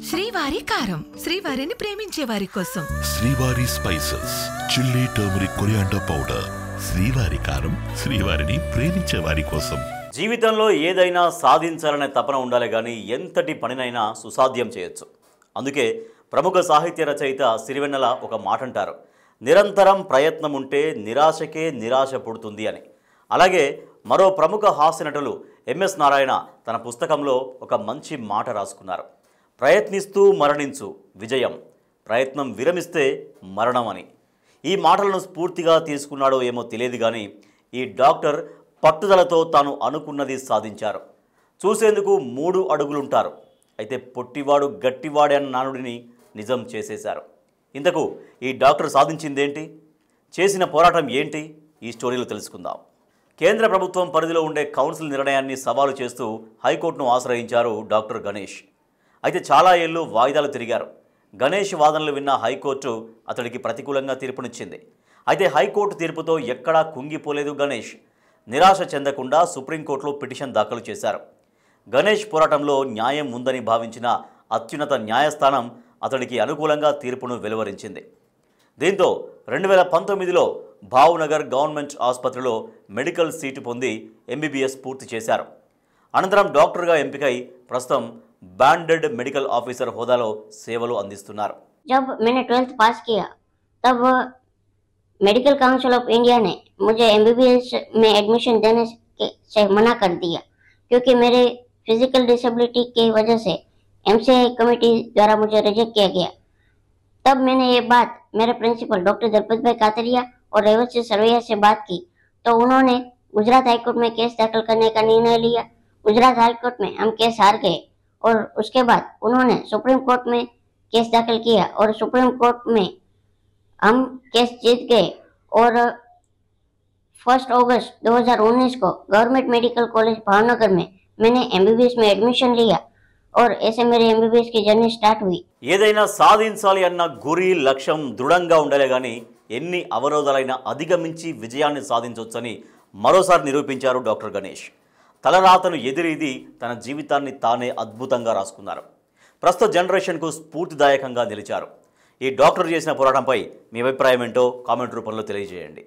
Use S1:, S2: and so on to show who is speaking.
S1: శ్రీవారి కారం శ్రీవారిని ప్రేమించే వారి కోసం.
S2: శ్రీవారి spices chilli turmeric coriander powder. శ్రీవారి కారం శ్రీవారిని ప్రేమించే వారి కోసం.
S3: జీవితంలో ఏదైనా సాధించాలనే తపన ఉండాలి కానీ ఎంతటి పనినైనా సుసాధ్యం చేయొచ్చు. అందుకే ప్రముఖ సాహిత్య రచయిత సిరివెన్నెల ఒక మాట అంటారు, నిరంతరం ప్రయత్నం ఉంటే నిరాశకే నిరాశ పుడుతుంది అని. అలాగే మరో ప్రముఖ హాస్య నటులు ఎంఎస్ నారాయణ తన పుస్తకంలో ఒక మంచి మాట రాసుకున్నారు. ప్రయత్నిస్తూ మరణించు విజయం, ప్రయత్నం విరమిస్తే మరణం అని. ఈ మాటలను స్ఫూర్తిగా తీసుకున్నాడో ఏమో తెలియదు కానీ ఈ డాక్టర్ పట్టుదలతో తాను అనుకున్నది సాధించారు. చూసేందుకు 3 అడుగులుంటారు, అయితే పొట్టివాడు గట్టివాడే అన్న నానుడిని నిజం చేసేశారు. ఇంతకు ఈ డాక్టర్ సాధించిందేంటి, చేసిన పోరాటం ఏంటి, ఈ స్టోరీలో తెలుసుకుందాం. కేంద్ర ప్రభుత్వం పరిధిలో ఉండే కౌన్సిల్ నిర్ణయాన్ని సవాలు చేస్తూ హైకోర్టును ఆశ్రయించారు డాక్టర్ గణేష్. అయితే చాలా ఏళ్ళు వాయిదాలు తిరిగారు. గణేష్ వాదనలు విన్న హైకోర్టు అతడికి ప్రతికూలంగా తీర్పునిచ్చింది. అయితే హైకోర్టు తీర్పుతో ఎక్కడా కుంగిపోలేదు గణేష్. నిరాశ చెందకుండా సుప్రీంకోర్టులో పిటిషన్ దాఖలు చేశారు. గణేష్ పోరాటంలో న్యాయం ఉందని భావించిన అత్యున్నత న్యాయస్థానం అతడికి అనుకూలంగా తీర్పును వెలువరించింది. దీంతో 2019లో భావ్నగర్ గవర్నమెంట్ ఆసుపత్రిలో మెడికల్ సీటు పొంది ఎంబీబీఎస్ పూర్తి చేశారు. అనంతరం డాక్టర్గా ఎంపికై ప్రస్తుతం బ్యాండెడ్ మెడికల్ ఆఫీసర్ హోదాలో సేవలు అందిస్తున్నారు.
S4: जब मैंने 12th पास किया तब मेडिकल काउंसिल ऑफ इंडिया ने मुझे एमबीबीएस में एडमिशन देने से मना कर दिया, क्योंकि मेरे फिजिकल डिसेबिलिटी की वजह से एमसीआई कमेटी द्वारा मुझे रिजेक्ट किया गया। तब मैंने ये बात मेरे प्रिंसिपल डॉक्टर दलपत भाई कातरिया और रेवत सरवैया से बात की, तो उन्होंने गुजरात हाईकोर्ट में केस दाखिल करने का निर्णय लिया। गुजरात हाईकोर्ट में हम केस हार गए और उसके बाद उन्होंने सुप्रीम कोर्ट में केस दाखिल किया और सुप्रीम कोर्ट में हम केस जीत गए और 1 अगस्त 2019 को गवर्नमेंट मेडिकल कॉलेज भावनगर में मैंने एमबीबीएस में एडमिशन लिया और ऐसे मेरी एमबीबीएस की जर्नी स्टार्ट हुई।
S3: ఏదైనా సాధించాలి అన్న గురి లక్ష్యం దృఢంగా ఉండాలి కానీ ఎన్ని అవరోధాలైనా అధిగమించి విజయాన్ని సాధించవచ్చని మరోసారి నిరూపించారు డాక్టర్ గణేష్. తలరాతను ఎదిరిది తన జీవితాన్ని తానే అద్భుతంగా రాసుకున్నారు. ప్రస్తుత జనరేషన్కు స్ఫూర్తిదాయకంగా నిలిచారు. ఈ డాక్టర్ చేసిన పోరాటంపై మీ అభిప్రాయం ఏంటో కామెంట్ రూపంలో తెలియజేయండి.